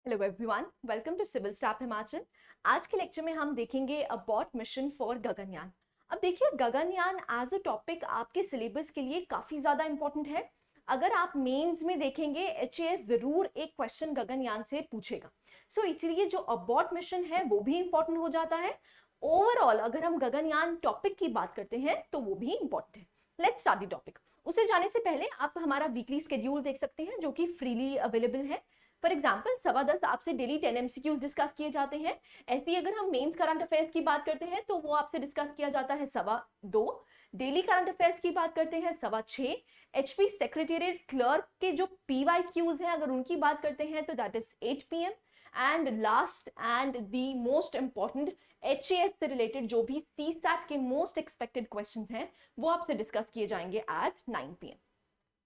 Hello everyone, welcome to civil staff Himachal. आज के lecture में हम देखेंगे अबॉट मिशन फॉर गगनयान। अब देखिए, गगनयान एज अ टॉपिक आपके सिलेबस के लिए काफी ज्यादा इंपॉर्टेंट है। अगर आप मेंस में देखेंगे, एचएएस जरूर एक क्वेश्चन गगनयान से पूछेगा। सो इसलिए जो अबॉट मिशन है वो भी इंपॉर्टेंट हो जाता है। ओवरऑल अगर हम गगनयान टॉपिक की बात करते हैं तो वो भी इंपॉर्टेंट है। Let's start the topic. उसे जाने से पहले आप हमारा वीकली स्केड्यूल देख सकते हैं जो कि फ्रीली अवेलेबल है। फॉर एग्जाम्पल 10:15 आपसे डेली 10 MCQs डिस्कस किए जाते हैं। ऐसे ही अगर हम मेंस करंट अफेयर्स की बात करते हैं तो वो आपसे डिस्कस किया जाता है 2:15। डेली करंट अफेयर्स की बात करते हैं 6:15। एचपी सेक्रेटेरिएट क्लर्क के जो PYQs हैं अगर उनकी बात करते हैं तो that is 8 PM। And last and the most important HAS से रिलेटेड जो भी CSAT के मोस्ट एक्सपेक्टेड क्वेश्चंस हैं वो आपसे डिस्कस किए जाएंगे at 9 PM।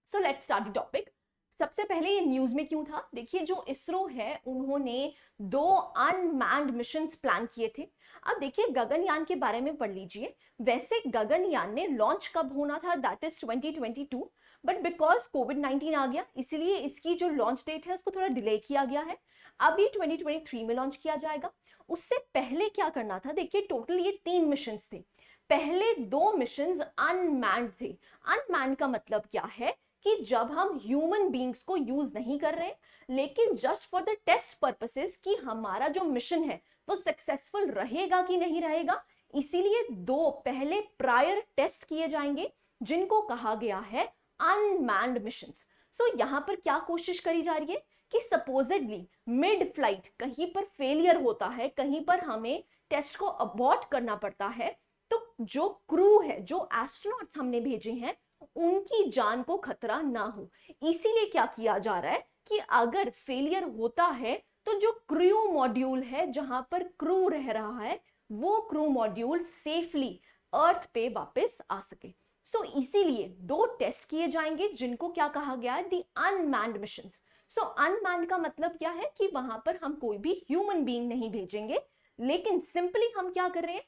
So let's start the topic. सबसे पहले ये न्यूज में क्यों था? देखिए, जो इसरो है उन्होंने 2 अनमैन्ड मिशंस प्लान किए थे। अब देखिए, गगनयान के बारे में पढ़ लीजिए। वैसे गगनयान ने लॉन्च कब होना था, दैट इज 2022, बट बिकॉज कोविड-19 आ गया इसलिए इसकी जो लॉन्च डेट है उसको थोड़ा डिले किया गया है। अब ये 2023 में लॉन्च किया जाएगा। उससे पहले क्या करना था? देखिए, टोटल ये 3 मिशंस थे। पहले 2 मिशंस अनमैन्ड थे। अनमैन्ड का मतलब क्या है कि जब हम ह्यूमन बींग्स को यूज नहीं कर रहे, लेकिन just for the test purposes कि हमारा जो मिशन है वो सक्सेसफुल रहेगा कि नहीं रहेगा, इसीलिए 2 पहले प्रायर टेस्ट किए जाएंगे जिनको कहा गया है अनमैन्ड मिशंस। सो यहां पर क्या कोशिश करी जा रही है कि सपोजेडली मिड फ्लाइट कहीं पर फेलियर होता है, कहीं पर हमें टेस्ट को अबॉर्ट करना पड़ता है, तो जो क्रू है, जो एस्ट्रोनॉट्स हमने भेजे हैं उनकी जान को खतरा ना हो। इसीलिए क्या किया जा रहा है कि अगर फेलियर होता है तो जो क्रू मॉड्यूल है, जहां पर क्रू रह रहा है, वो क्रू मॉड्यूल सेफली अर्थ पे वापस आ सके। सो इसीलिए 2 टेस्ट किए जाएंगे जिनको क्या कहा गया है, the unmanned missions. So unmanned का मतलब क्या है कि वहां पर हम कोई भी ह्यूमन बीइंग नहीं भेजेंगे, लेकिन सिंपली हम क्या कर रहे हैं,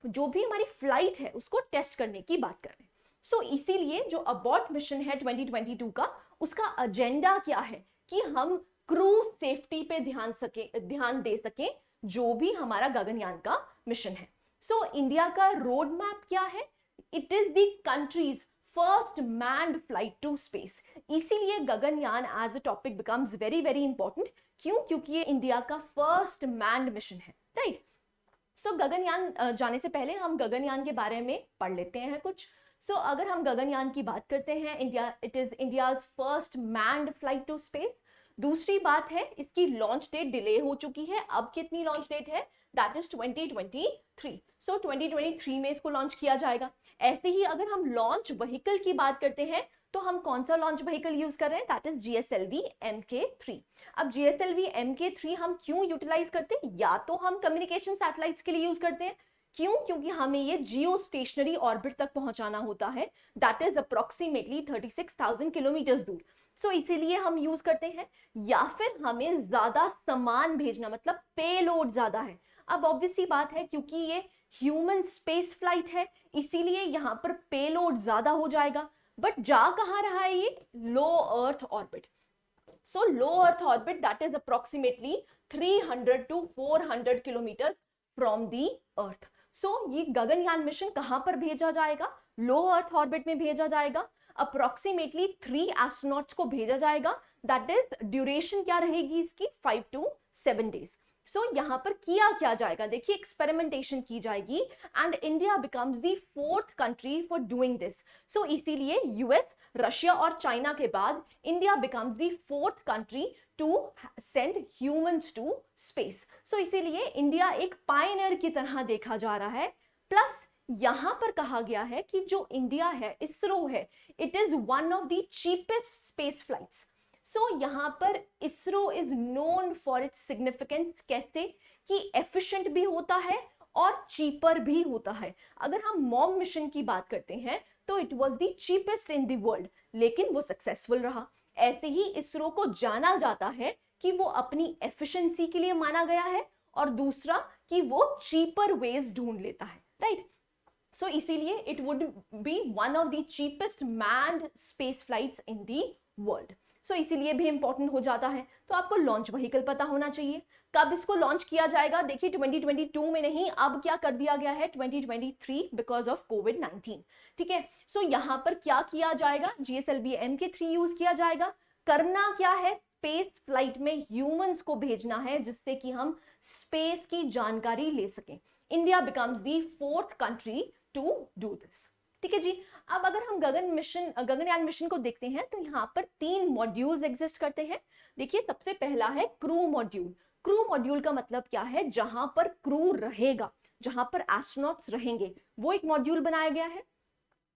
जो भी हमारी फ्लाइट है उसको टेस्ट करने की बात कर रहे हैं। सो इसीलिए जो अबॉर्ट मिशन है 2022 का, उसका एजेंडा क्या है कि हम क्रू सेफ्टी पे ध्यान दे सके जो भी हमारा गगनयान का मिशन है। सो इंडिया का रोड मैप क्या है? It is the country's first manned flight to space. इसीलिए Gaganyaan as a topic becomes very very important. क्यों? क्योंकि ये इंडिया का फर्स्ट मैन्ड मिशन है, राइट? सो गगनयान जाने से पहले हम गगनयान के बारे में पढ़ लेते हैं कुछ। सो अगर हम गगनयान की बात करते हैं, it is India's first manned flight to space. दूसरी बात है, इसकी लॉन्च डेट डिले हो चुकी है। अब कितनी लॉन्च डेट है? That is 2023। सो 2023 में इसको लॉन्च किया जाएगा। ऐसे ही अगर हम लॉन्च व्हीकल की बात करते हैं तो हम कौन सा लॉन्च व्हीकल यूज कर रहे हैं? That is GSLV MK3। अब GSLV MK3 हम क्यों यूटिलाइज करते हैं? या तो हम कम्युनिकेशन सैटेलाइट्स के लिए यूज करते हैं। क्यों? क्योंकि हमें ये जियो स्टेशनरी ऑर्बिट तक पहुंचाना होता है, दैट इज अप्रोक्सीमेटली 36,000 किलोमीटर दूर। सो इसीलिए हम यूज करते हैं। या फिर हमें ज्यादा सामान भेजना, मतलब पेलोड ज्यादा है। अब ऑब्वियस सी बात है, क्योंकि ये ह्यूमन स्पेस फ्लाइट है इसीलिए यहां पर पेलोड ज्यादा हो जाएगा। बट जा कहां रहा है ये? Low Earth orbit. So low Earth orbit, that is approximately 300 to 400 kilometers from the Earth. So ये गगनयान मिशन कहां पर भेजा जाएगा? लो अर्थ ऑर्बिट में भेजा जाएगा। अप्रोक्सीमेटली 3 एस्ट्रोनॉट्स को भेजा जाएगा। दैट इज ड्यूरेशन क्या रहेगी इसकी? 5 to 7 days. सो यहां पर किया क्या जाएगा? देखिए, एक्सपेरिमेंटेशन की जाएगी and India becomes the 4th country for doing this. So इसीलिए यूएस, रशिया और चाइना के बाद India becomes the 4th country to send humans to space. So इसीलिए इंडिया एक पायनियर की तरह देखा जा रहा है। प्लस यहां पर कहा गया है कि जो इंडिया है, इसरो है, it is one of the cheapest space flights. So यहां पर ISRO is known for its significance. कैसे? कि एफिशिएंट भी होता है और चीपर भी होता है। अगर हम मॉम मिशन की बात करते हैं तो it was the cheapest in the world, लेकिन वो सक्सेसफुल रहा। ऐसे ही इसरो को जाना जाता है कि वो अपनी एफिशिएंसी के लिए माना गया है, और दूसरा कि वो चीपर वेज ढूंढ लेता है, राइट? सो इसीलिए it would be one of the cheapest manned space flights in the world. So इसीलिए भी इंपॉर्टेंट हो जाता है। तो आपको लॉन्च व्हीकल पता होना चाहिए। कब इसको लॉन्च किया जाएगा? देखिए 2022 में नहीं, अब क्या कर दिया गया है 2023 बिकॉज ऑफ कोविड-19। ठीक है, सो यहां पर क्या किया जाएगा? GSLV Mk3 यूज किया जाएगा। करना क्या है? स्पेस फ्लाइट में ह्यूमंस को भेजना है जिससे कि हम स्पेस की जानकारी ले सकें। India becomes the 4th country to do this. ठीक है जी। अब अगर हम गगनयान मिशन को देखते हैं तो यहाँ पर 3 मॉड्यूल्स एग्जिस्ट करते हैं। देखिए सबसे पहला है क्रू मॉड्यूल। क्रू मॉड्यूल का मतलब क्या है? जहां पर क्रू रहेगा, जहां पर एस्ट्रोनॉट्स रहेंगे, वो एक मॉड्यूल बनाया गया है।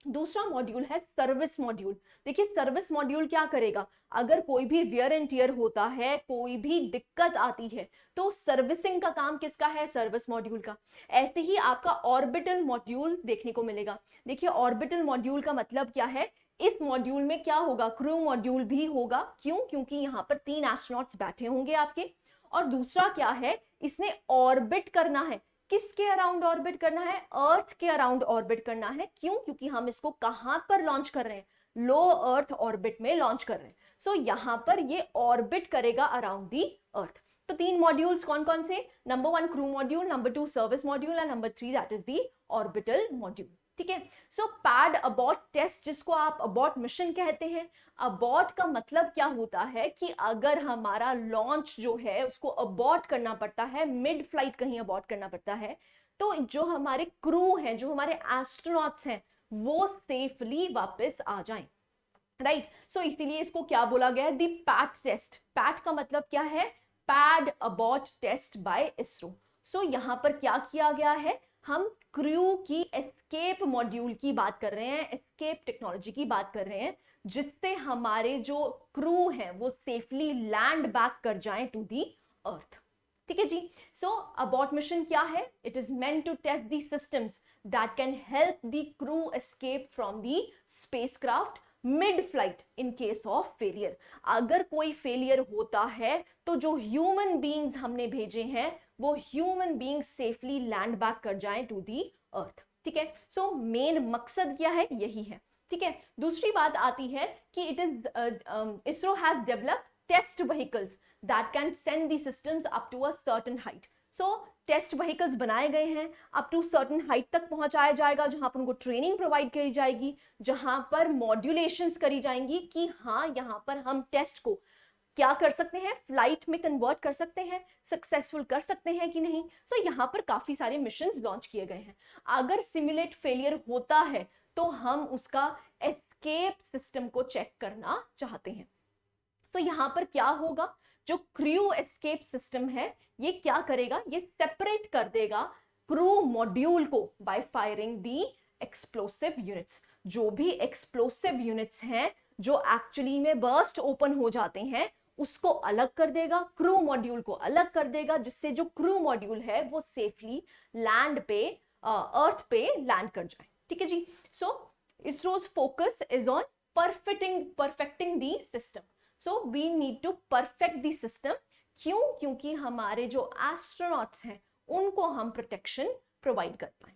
दूसरा मॉड्यूल है सर्विस मॉड्यूल। देखिए सर्विस मॉड्यूल क्या करेगा? अगर कोई भी वियर एंड टियर होता है, कोई भी दिक्कत आती है, तो सर्विसिंग का काम किसका है? सर्विस मॉड्यूल का। ऐसे ही आपका ऑर्बिटल मॉड्यूल देखने को मिलेगा। देखिए ऑर्बिटल मॉड्यूल का मतलब क्या है? इस मॉड्यूल में क्या होगा? क्रू मॉड्यूल भी होगा। क्यों? क्योंकि यहाँ पर 3 एस्ट्रोनॉट्स बैठे होंगे आपके। और दूसरा क्या है? इसने ऑर्बिट करना है। किसके अराउंड ऑर्बिट करना है? अर्थ के अराउंड ऑर्बिट करना है। क्यों? क्योंकि हम इसको कहां पर लॉन्च कर रहे हैं? लो अर्थ ऑर्बिट में लॉन्च कर रहे हैं। सो यहां पर ये ऑर्बिट करेगा अराउंड दी अर्थ। तो 3 मॉड्यूल्स कौन कौन से? Number 1 crew module, number 2 service module and number 3 that is the orbital module. ठीक है। सो पैड अबॉर्ट टेस्ट, जिसको आप अबॉर्ट मिशन कहते हैं। अबॉर्ट का मतलब क्या होता है कि अगर हमारा लॉन्च जो है उसको अबॉर्ट करना पड़ता है, मिड फ्लाइट कहीं अबॉर्ट करना पड़ता है, तो जो हमारे क्रू हैं, जो हमारे एस्ट्रोनॉट्स हैं, वो सेफली वापस आ जाएं। राइट। सो इसीलिए इसको क्या बोला गया है? दी पैट टेस्ट। पैट का मतलब क्या है? Pad abort test by ISRO. So यहां पर क्या किया गया है? हम क्रू की एस्केप मॉड्यूल की बात कर रहे हैं, एस्केप टेक्नोलॉजी की बात कर रहे हैं, जिससे हमारे जो क्रू हैं वो सेफली लैंड बैक कर जाएं टू दी अर्थ। ठीक है जी। सो अबॉर्ट मिशन क्या है? It is meant to test the systems that can help the crew escape from the spacecraft mid flight in case of failure. अगर कोई फेलियर होता है तो जो ह्यूमन बीइंग्स हमने भेजे हैं वो human being safely land back कर जाएं टू दी अर्थ। ठीक है। सो मेन मकसद क्या है? यही है। ठीक है। दूसरी बात आती है कि it is ISRO has developed test vehicles that can send the systems up to a certain height. So test vehicles बनाए गए हैं, अप टू सर्टेन हाइट तक पहुंचाया जाएगा, जहां पर उनको ट्रेनिंग प्रोवाइड करी जाएगी, जहां पर मॉड्यूलेशंस करी जाएंगी कि हाँ यहाँ पर हम टेस्ट को क्या कर सकते हैं, फ्लाइट में कन्वर्ट कर सकते हैं, सक्सेसफुल कर सकते हैं कि नहीं। सो यहाँ पर काफी सारे मिशंस लॉन्च किए गए हैं। अगर सिमुलेट फेलियर होता है तो हम उसका एस्केप सिस्टम को चेक करना चाहते हैं। सो यहाँ पर क्या होगा? जो क्रू एस्केप सिस्टम है ये क्या करेगा? ये सेपरेट कर देगा क्रू मॉड्यूल को बाय फायरिंग दी एक्सप्लोसिव यूनिट्स। जो भी एक्सप्लोसिव यूनिट्स हैं जो एक्चुअली में बर्स्ट ओपन हो जाते हैं, उसको अलग कर देगा, क्रू मॉड्यूल को अलग कर देगा, जिससे जो क्रू मॉड्यूल है वो सेफली लैंड पे अर्थ पे लैंड कर जाए। ठीक है जी। So ISRO's focus is on perfecting the system. So we need to perfect the system. क्यों? क्योंकि हमारे जो एस्ट्रोनॉट्स हैं उनको हम प्रोटेक्शन प्रोवाइड कर पाए।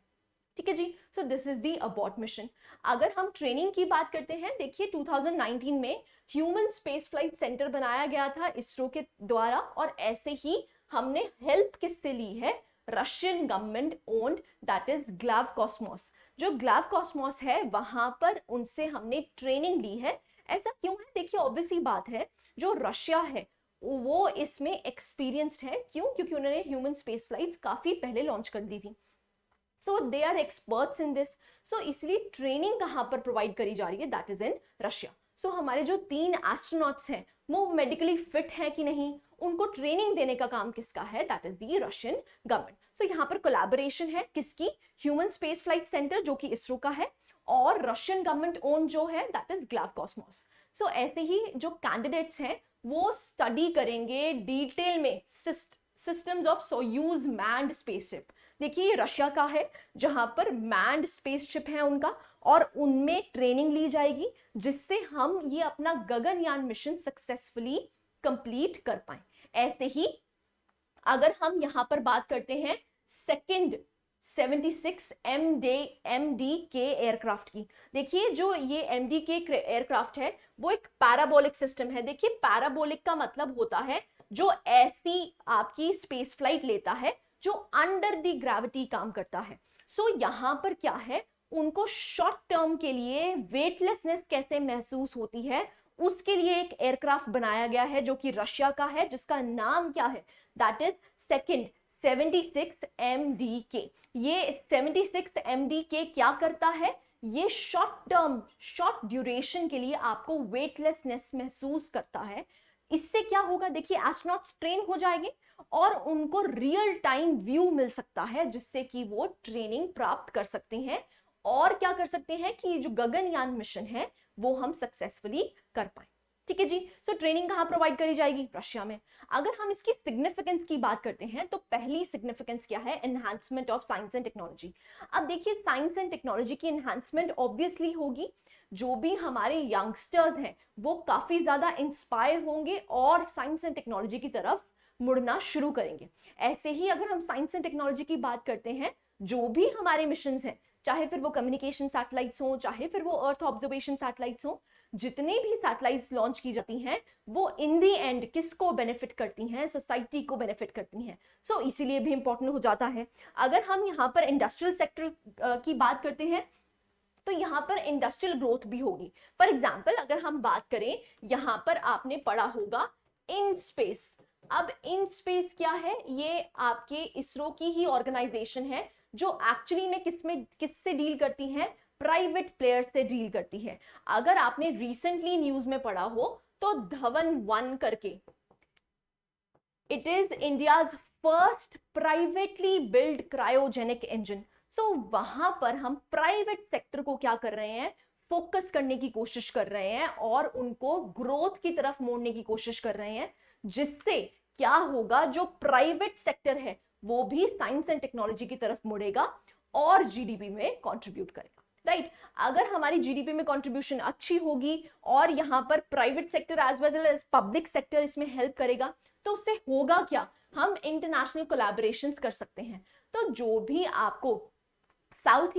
ठीक है जी। So this is the abort mission. अगर हम ट्रेनिंग की बात करते हैं, देखिए 2019 में ह्यूमन स्पेस फ्लाइट सेंटर बनाया गया था इसरो के द्वारा, और ऐसे ही हमने हेल्प किससे ली है? Russian government owned, that is Glavkosmos. जो ग्लावकॉस्मोस है वहां पर उनसे हमने ट्रेनिंग ली है। ऐसा क्यों है? देखिए ऑब्वियस ही बात है, जो रशिया है वो इसमें एक्सपीरियंस्ड है। क्यों? क्योंकि उन्होंने ह्यूमन स्पेस फ्लाइट्स काफी पहले लॉन्च कर दी थी। So they are experts in this. So इसलिए ट्रेनिंग कहां पर प्रोवाइड करी जा रही है? That is in Russia. So हमारे जो 3 एस्ट्रोनॉट्स हैं वो मेडिकली फिट है कि नहीं, उनको ट्रेनिंग देने का काम किसका है? That is the Russian government. So यहाँ पर कोलैबोरेशन है किसकी? ह्यूमन स्पेस फ्लाइट सेंटर जो कि इसरो का है, और रशियन गवर्नमेंट ओन जो है दैट इज ग्लावकॉस्मोस। सो ऐसे ही जो कैंडिडेट्स हैं वो स्टडी करेंगे डिटेल में systems of Soyuz manned spaceship. देखिए ये रशिया का है जहां पर मैन्ड स्पेसशिप है उनका, और उनमें ट्रेनिंग ली जाएगी जिससे हम ये अपना गगनयान मिशन सक्सेसफुली कंप्लीट कर पाए। ऐसे ही अगर हम यहां पर बात करते हैं सेकंड 76 MD के एयरक्राफ्ट की। देखिए जो ये MD के एयरक्राफ्ट है वो एक पैराबोलिक सिस्टम है। देखिए पैराबोलिक का मतलब होता है जो ऐसी आपकी स्पेस फ्लाइट लेता है जो अंडर द ग्रेविटी काम करता है। सो यहाँ पर क्या है, उनको शॉर्ट टर्म के लिए वेटलेसनेस कैसे महसूस होती है उसके लिए एक एयरक्राफ्ट बनाया गया है जो कि रशिया का है, जिसका नाम क्या है, दैट इज सेकंड 76 MDK। ये 76 MDK क्या करता है, ये शॉर्ट टर्म शॉर्ट ड्यूरेशन के लिए आपको वेटलेसनेस महसूस करता है। इससे क्या होगा, देखिए एस्ट्रोनॉट्स ट्रेन हो जाएंगे और उनको रियल टाइम व्यू मिल सकता है जिससे कि वो ट्रेनिंग प्राप्त कर सकते हैं और क्या कर सकते हैं कि जो गगनयान मिशन है वो हम सक्सेसफुली कर पाए। ठीक है जी। सो ट्रेनिंग कहाँ प्रोवाइड करी जाएगी, रशिया में। अगर हम इसकी सिग्निफिकेंस की बात करते हैं तो पहली सिग्निफिकेंस क्या है, enhancement of science and technology. अब देखिए साइंस एंड टेक्नोलॉजी की एनहांसमेंट ऑब्वियसली होगी, जो भी हमारे यंगस्टर्स हैं वो काफी ज्यादा इंस्पायर होंगे और साइंस एंड टेक्नोलॉजी की तरफ मुड़ना शुरू करेंगे। ऐसे ही अगर हम साइंस एंड टेक्नोलॉजी की बात करते हैं, जो भी हमारे मिशन हैं, चाहे फिर वो कम्युनिकेशन सैटेलाइट्स हो, चाहे फिर वो अर्थ ऑब्जर्वेशन सैटेलाइट्स हो, जितने भी सैटेलाइट्स लॉन्च की जाती हैं वो इन दी एंड किसको बेनिफिट करती हैं, सोसाइटी को बेनिफिट करती हैं। सो इसीलिए भी इंपॉर्टेंट हो जाता है। अगर हम यहाँ पर इंडस्ट्रियल सेक्टर की बात करते हैं तो यहाँ पर इंडस्ट्रियल ग्रोथ भी होगी। फॉर एग्जाम्पल अगर हम बात करें, यहाँ पर आपने पढ़ा होगा इन स्पेस। अब इन स्पेस क्या है, ये आपके इसरो की ही ऑर्गेनाइजेशन है जो एक्चुअली में किससे डील करती है, प्राइवेट प्लेयर से डील करती है। अगर आपने रिसेंटली न्यूज में पढ़ा हो तो धवन 1 करके, it is India's first privately build cryogenic engine. So वहां पर हम प्राइवेट सेक्टर को क्या कर रहे हैं, फोकस करने की कोशिश कर रहे हैं और उनको ग्रोथ की तरफ मोड़ने की कोशिश कर रहे हैं, जिससे क्या होगा, जो प्राइवेट सेक्टर है वो भी साइंस एंड टेक्नोलॉजी की तरफ मुड़ेगा और जीडीपी में कंट्रीब्यूट करेगा। राइट, अगर हमारी जीडीपी में कंट्रीब्यूशन अच्छी होगी और यहाँ पर private sector as well as public sector इसमें हेल्प करेगा, तो उससे होगा क्या, हम इंटरनेशनल कोलैबोरेशंस कर सकते हैं। तो जो भी आपको साउथ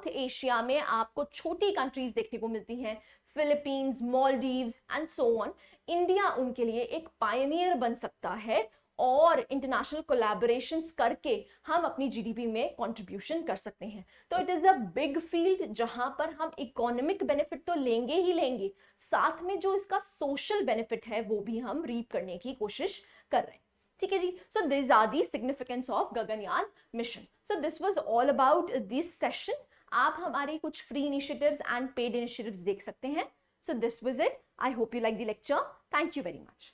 एशिया में आपको छोटी कंट्रीज देखने को मिलती हैं, Philippines, Maldives and so on, India उनके लिए एक पायनियर बन सकता है और इंटरनेशनल कोलैबोरेशंस करके हम अपनी जीडीपी में कंट्रीब्यूशन कर सकते हैं। तो it is a big field जहां पर हम इकोनॉमिक बेनिफिट तो लेंगे ही लेंगे, साथ में जो इसका सोशल बेनिफिट है वो भी हम रीप करने की कोशिश कर रहे हैं। ठीक है जी। So this are the significance of Gaganyaan mission. So this was all about this session. आप हमारे कुछ free initiatives and paid initiatives देख सकते हैं। So this was it. I hope you like the lecture. Thank you very much.